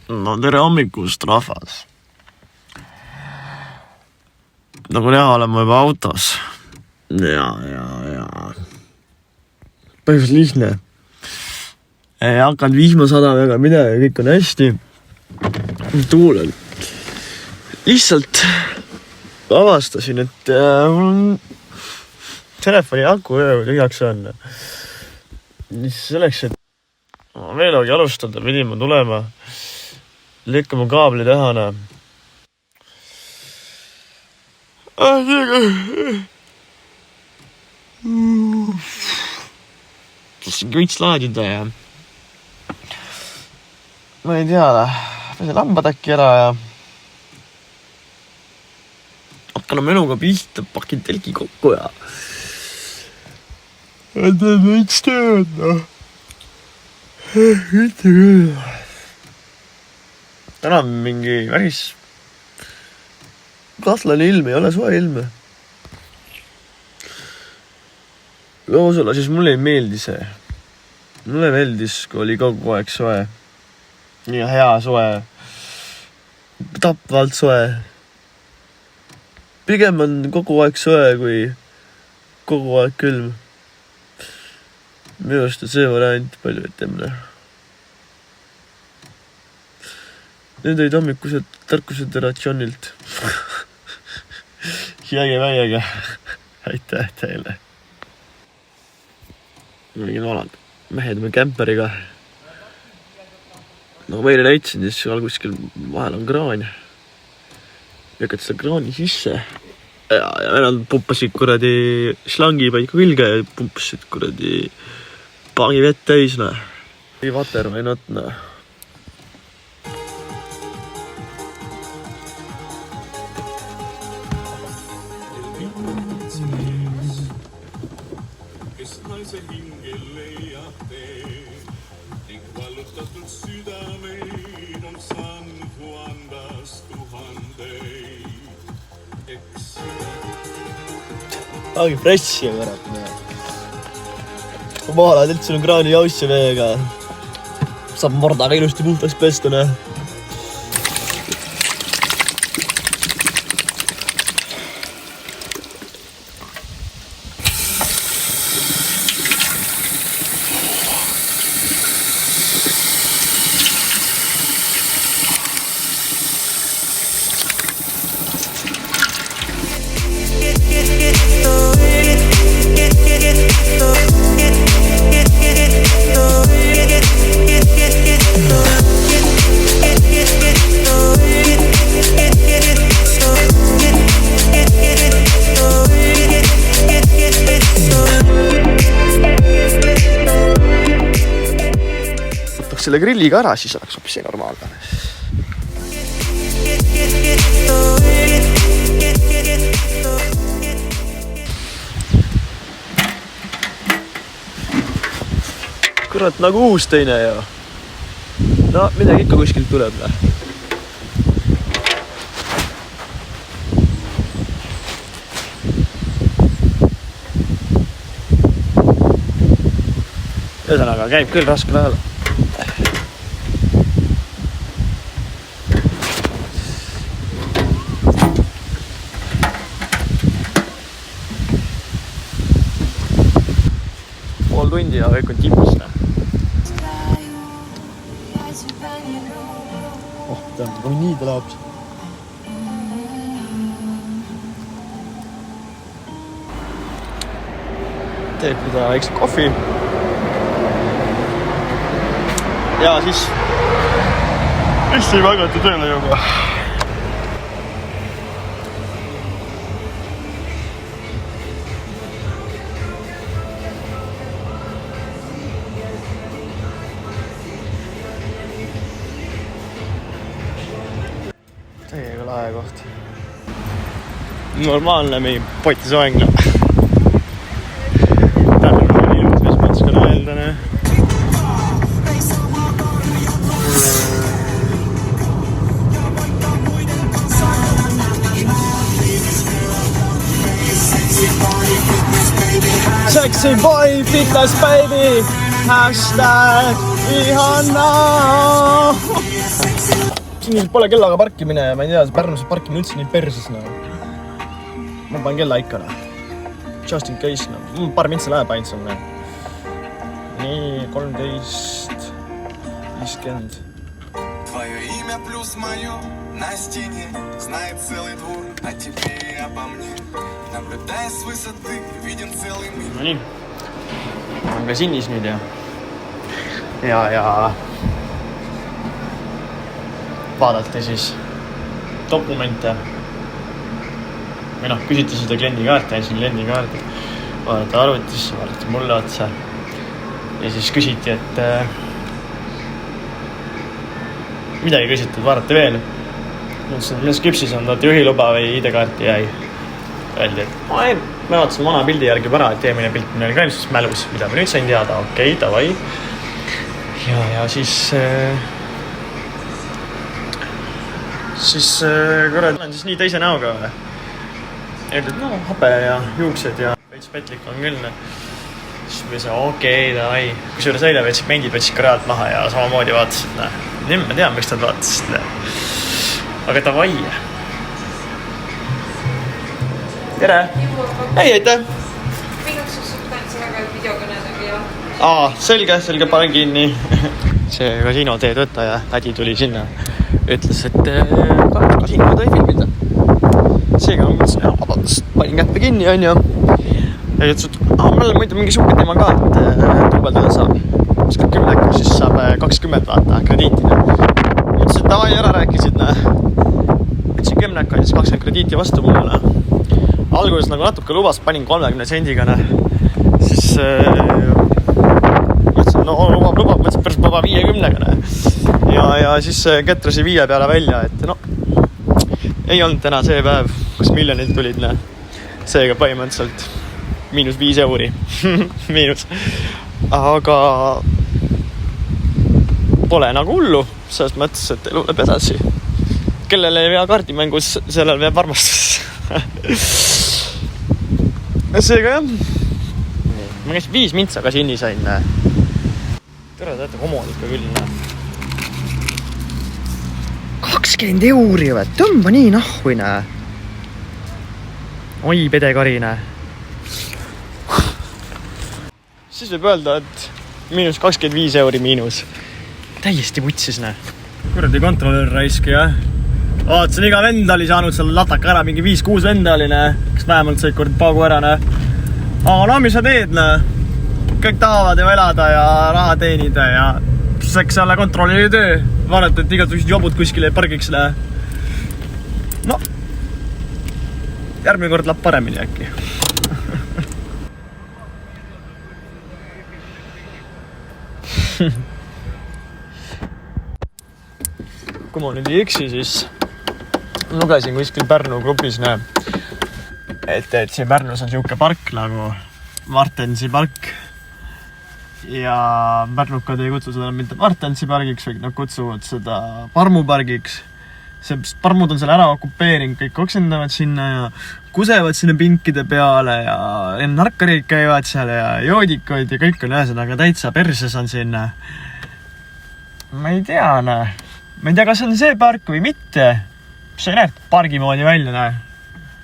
No tere hommikust, rahvas. Nagu näha, oleme juba autos. Ja. Põhjus lihtne. Ei hakanud vihma sadama ega midagi, kõik on hästi. Tuul on. Lihtsalt avastasin, et telefoni aku tühjaks on. Selleks, et meelegi alustada, pidin ma tulema, lükkama kaabli tehana. Tahtsin võiks laadida ja ma ei tea, pesen lambad äkki ära ja hakkan menuga pihta, pakin telgi kokku ja teen võiks tööd, noh. Mitte küll. Täna on mingi päris kahtlane ilm, ei ole soe ilm. Loosula, siis mulle ei meeldi see. Mulle meeldis, kui oli kogu aeg soe. Nii hea soe. Tapvalt soe. Pigem on kogu aeg soe, kui kogu aeg külm. Minu arust on see variant palju etemne. Need olid hommikused tarkused Ratšionilt. Jäge. Aitäh teile. Mingin valad. Mehed me kämperiga. No ma meile näitsin, siis seal kuskil vahel on kraan. Jäkad seda kraani sisse. Ja nad pumpasid kuradi slangi paika külge ja pumpasid kuradi paagi vett täis, noh. Ei vater või not, noh. Kes naise hingel leiab teed ning vallutatud südameid on saanud Juandas tuhandeid. Eks Aagi fresh ja võrab, näe. Kui maala üldse on kraani jaussi veega. Saab mordaga ilusti puhtaks pesta, näe. Selle grilliga ära, siis oleks hoopis see normaalne. Kurat, nagu uus teine ja. No, midagi ikka kuskilt tuleb. Ühesõnaga, käib küll raske lähele. Pool tundi ja kõik on tipus. Kui nii ta läheb. Teeb mida väikse kohvi. Ja siis hästi magati tööle juba. Täiega lahe koht. Normaalne meie potisoeng. Tähendab on ilus, mis mõttes ka naeldane. Sexy boy, fitness baby. Hashtag Ihanna. Siin pole kellaga parkimine ja ma ei tea, Pärnus parkimine üldse nii perses. Ma panen kella ikka. Just in case. Paar mintsa läheb ainult seal. Nii, 13:50. Твое имя плюс мое на стене знает целый двор, а теперь обо мне, наблюдая с высоты, виден целый мир. No nii, on ka sinnis nüüd ja vaadati siis dokumente või küsiti seda kliendikaarti, andsin kliendikaarti, vaadati arvutisse, vaadati mulle otsa ja siis küsiti, et midagi küsitud, vaadati veel. Mõtlesin, et milles küpsis on, tahate juhiluba või ID-kaarti jäi. Öeldi, et me vaatasin vana pildi järgi ära, et eelmine pilt minu oli ka ilmselt mälus, mida ma nüüd sain teada. Okei, davai. Ja siis kurat, olen siis nii teise näoga. Öeldi, et hape ja juuksed ja veits petlik on küll. Siis me see, okei, davai. Kusjuures eile veits mendid võtsid ka realt maha ja samamoodi vaatasid. Nüüd ma tean, miks nad vaatasid. Aga davai. Tere! Ei, aitäh! Minaks sus tahtsin väga videokõnedagi ja... Selge, panen kinni. See kasiinotee töötaja lädi tuli sinna. Ütles, et kasiinod ei filmida. Seega ma mõtlesin, vabandust, panin käppe kinni, on ju. Ja ütles, et mul on muidu mingi suhke teema ka, et duubeldada saab. Siis 10, siis saab 20 vaata krediitida. Mõtlesin, et davai ära rääkisid. Ütlesin 10 ja siis 20 krediiti vastu mulle. Alguses nagu natuke lubas, panin 30 sendiga. Siis mõtlesin, lubab, mõtlesin päris vaba 50. Ja siis ketrasi 5 peale välja, et ei olnud täna see päev, kus miljonid tulid. Seega põhimõtteliselt -5 euri. Miinus. Aga pole nagu hullu, sellest mõttes, et elu läheb edasi. Kellele ei vea kaardimängus, sellel veab armastus. Seega jah. Ma käisin 5 mintsa ka sinni sain. Tere, teate, homod ikka küll. 20 euri või? Tõmba nii nahvuine. Oi, pedekarine. Siis võib öelda, et -25 euri miinus. Täiesti putsis, Kuradi kontrolöör raiski, jah. Vaatasin, iga vend oli saanud seal lataka ära, mingi 5-6 venda oli, kes vähemalt said kord paagu ära, Aga mis sa teed, Kõik tahavad ju elada ja raha teenida ja eks selle kontrolli töö. Vaadata, et igasugused jobud kuskile pargiks, järgmine kord läheb paremini äkki. Kui ma nüüd ei eksi, siis lugesin kuskil Pärnu grupis, et siin Pärnus on siuke park nagu Martensi park. Ja pärnukad ei kutsu seda mitte Martensi pargiks, vaid nad kutsuvad seda parmupargiks. Parmud on seal ära okupeerinud, kõik oksendavad sinna ja kusevad sinna pinkide peale ja narkarid käivad seal ja joodikoid ja kõik on ühesõnaga täitsa perses on sinna. Ma ei tea, kas on see park või mitte. See näeb pargi moodi välja,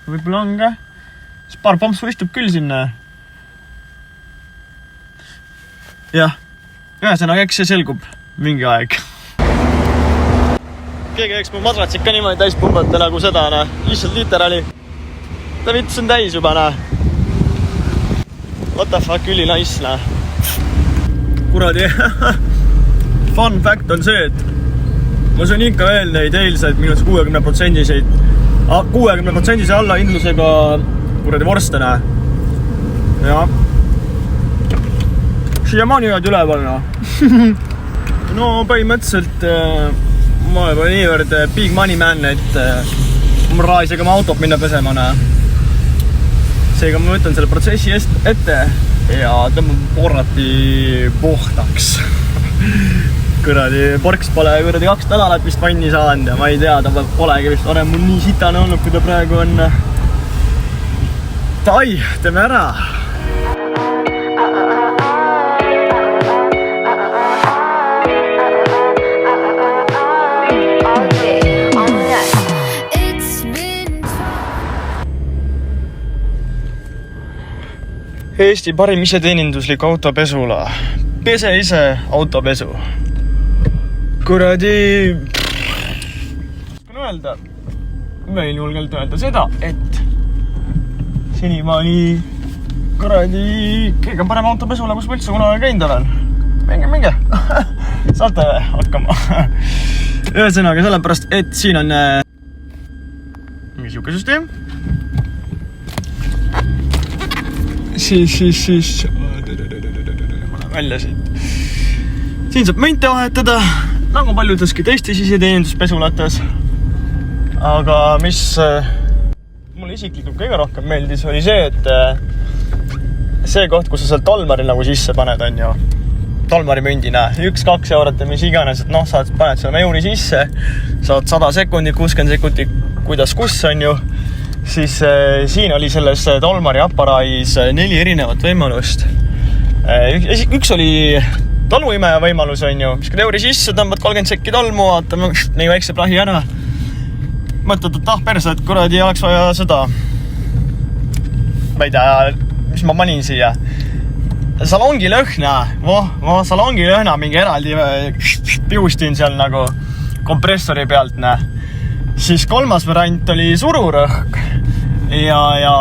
Võib-olla on ka. Siis paar pompsu istub küll sinna. Jah, ühesõnaga, eks see selgub mingi aeg. Keegi eks mu madratsid ka niimoodi täis pumbata nagu seda, lihtsalt literaali. Ta vits on täis juba, What the fuck, üli nice, Kuradi. Fun fact on see, et ma söön ikka veel neid eilseid minus 60% alla hindlusega kuradi vorstena. Ja siiamaani jääd üleval, No põhimõtteliselt ma olen niivõrd big money man, et ma raha isegi oma autot minna pesema, Seega ma võtan selle protsessi ette ja tõmban porrati puhtaks. Kuradi porks pole 2 nädalat vist vanni saanud ja ma ei tea, ta polegi vist varem mul nii sitane olnud, kui ta praegu on. Tai, teeme ära! Eesti parim iseteeninduslik autopesula. Pese ise autopesu. Kuradi... öelda, võin julgelt öelda seda, et senimaani kuradi kõige parem autopesula, kus ma üldse kunagi käinud olen. Minge. Saate hakkama. Ühesõnaga sellepärast, et siin on mingi siuke süsteem. Siis välja siit. Siin saab mõnte vahetada, nagu paljudeski teistes iseteeninduspesulates. Aga mis mulle isiklikult kõige rohkem meeldis, oli see, et see koht, kus sa seal tolmari nagu sisse paned, on ju. Tolmari mündina 1-2 eurot ja mis iganes, et paned selle euri sisse, saad 100 sekundit, 60 sekundit, kuidas kus on ju. Siis siin oli selles tolmari aparaadis 4 erinevat võimalust. Üks oli tolmuimeja võimalus, on ju. Viskad euri sisse, tõmbad 30 sekki tolmu, vaatame nii väikse plahi ära. Mõtled, et perse, et kuradi oleks vaja seda. Ma ei tea, mis ma panin siia. Salongilõhna, salongilõhna mingi eraldi piustin seal nagu kompressori pealt, Siis 3. variant oli sururõhk ja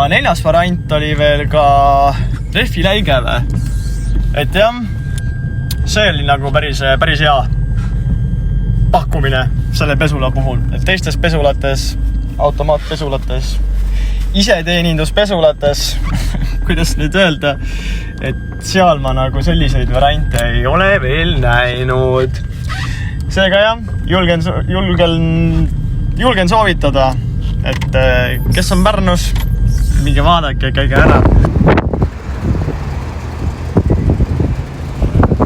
4. variant oli veel ka rehviläige. Et jah, see oli nagu päris hea pakkumine selle pesula puhul. Et teistes pesulates, automaatpesulates, iseteeninduspesulates, kuidas nüüd öelda, et seal ma nagu selliseid variante ei ole veel näinud. Seega jah, julgen soovitada, et kes on Pärnus, minge vaadake, käige ära.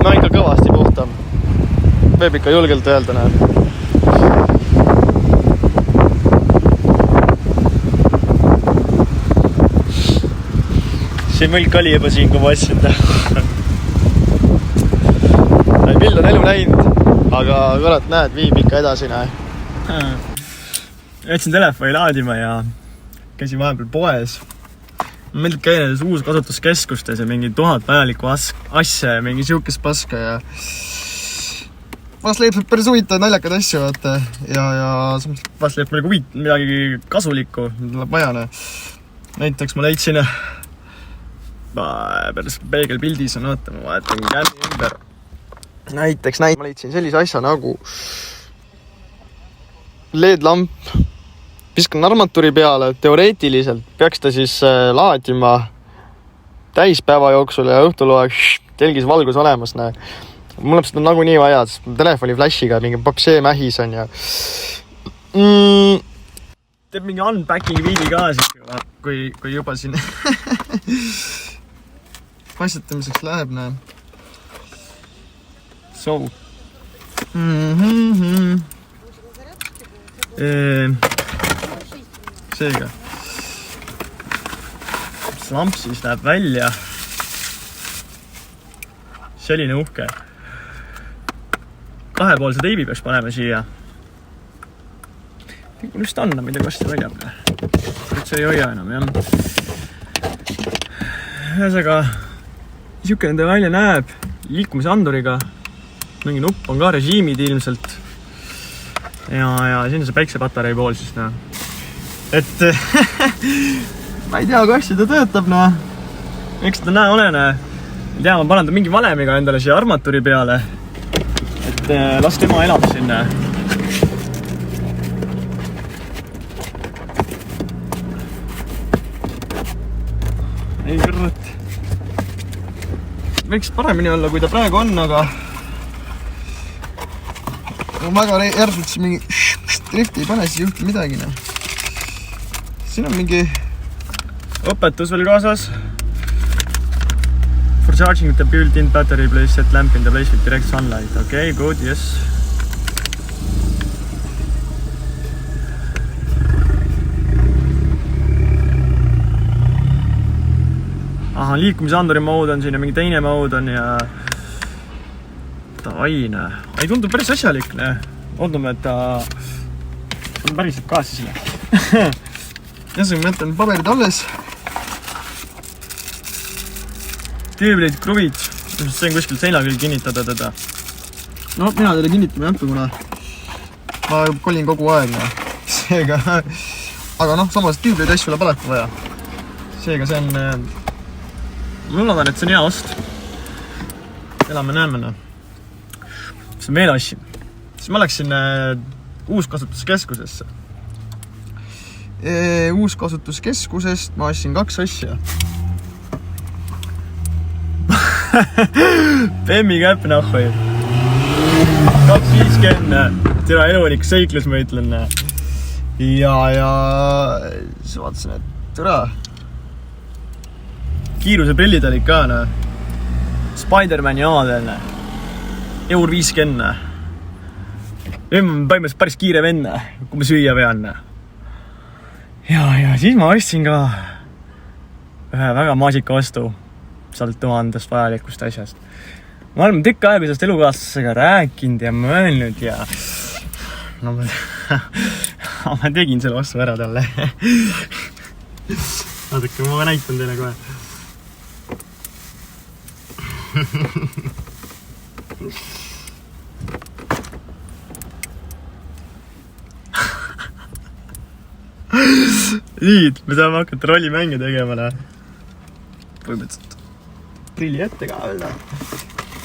No ikka kõvasti puhtam. Võib ikka julgelt öelda, See mõlk oli juba siin, kui ma ostsin. Pill on elu läinud, aga kurat näed, viib ikka edasi. Jätsin telefoni laadima ja käisin vahepeal poes. Ma meeldib käia nendes uus kasutuskeskustes ja mingi 1000 vajalikku asja ja mingi siukest paska ja vahest leiab päris huvitav naljakad asju, vaata. Ja vahest leiab midagi kasulikku, tuleb vajane. Näiteks ma leidsin päris peegelpildis on, oota, ma vahetan kämmi ümber. Näiteks ma leidsin sellise asja nagu LED-lamp. Viskan armatuuri peale, teoreetiliselt peaks ta siis laadima täispäeva jooksul ja õhtul telgis valgus olemas. Mul on seda nagu nii vaja, sest telefoni flashiga mingi papsee mähis on ja teeb mingi unpacking viidi ka siis, kui juba siin paistetamiseks läheb, So. Seega. See lamp siis näeb välja. Selline uhke. 2-poolse teibi peaks panema siia. Mul just on, ma ei tea, kas see väljab. See ei hoia enam, jah. Ühesõnaga, siuke enda välja näeb liikumisanduriga. Mingi nupp on ka režiimid ilmselt. Ja siin on see päiksepatarei pool siis, Et ma ei tea, kas seda töötab, Eks seda näe ole, Ei tea, ma panen ta mingi valemiga endale siia armatuuri peale. Et las tema elab sinna. Ei kõrrat. Võiks paremini olla, kui ta praegu on, aga väga järsult siis mingi drifti ei pane, siis ei juhtu midagi. Siin on mingi õpetus veel kaasas. For charging the built-in battery, please set lamp in the place with direct sunlight. Okay, good, yes. Aha, liikumisanduri mode on siin ja mingi teine mode on ja aine. Ei tundub päris asjalik, Ootame, et ta on päriselt ka siis. Jäsime jätan paberid alles. Tüüblid, kruvid. See on kuskil seina küll kinnitada teda. No, mina teile kinnitama ei jämpi, kuna ma kolin kogu aeg. Seega, aga noh, samas tüübleid asju läheb alati vaja. Seega see on... Ma loodan, et see on hea ost. Elame-näeme. See on veel asja. Siis ma läksin uuskasutuskeskusesse. Uuskasutuskeskusest ma ostsin 2 asja. Bemmi käpp nahvai. 250. Tira elunik seiklus, ma ütlen. Ja siis vaatasin, et tira. Kiiruse prillid olid ka. Spider-Mani omadel. Eur 50. Nüüd ma põhimõtteliselt päris kiire venne, kui ma süüa pean. Ja siis ma ostsin ka ühe väga maasika ostu sealt 1000 vajalikust asjast. Ma olen tükk aega sellest elukaaslasega rääkinud ja mõelnud ja no, ma tegin selle ostu ära talle. Vaadake, ma näitan teile kohe. Nüüd, me saame hakata rollimänge tegema. Põhimõtteliselt prilli ette ka veel.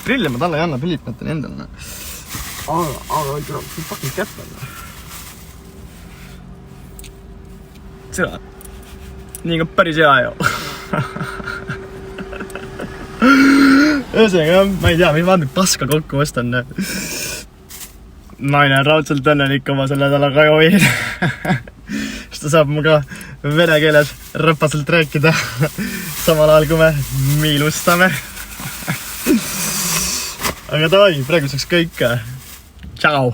Prille ma talle ei anna, prillid mõtlen endale. Aga see fucking käpp on. Seda. Nii ka päris hea ju. Ühesõnaga, ma ei tea, mis vaadanud paska kokku ostan. Naine on raudselt õnnelik oma selle nädala kajuviin. Siis ta saab mu ka vene keeles räpaselt rääkida. Samal ajal, kui me miilustame. Aga davai, praeguseks kõik. Ciao!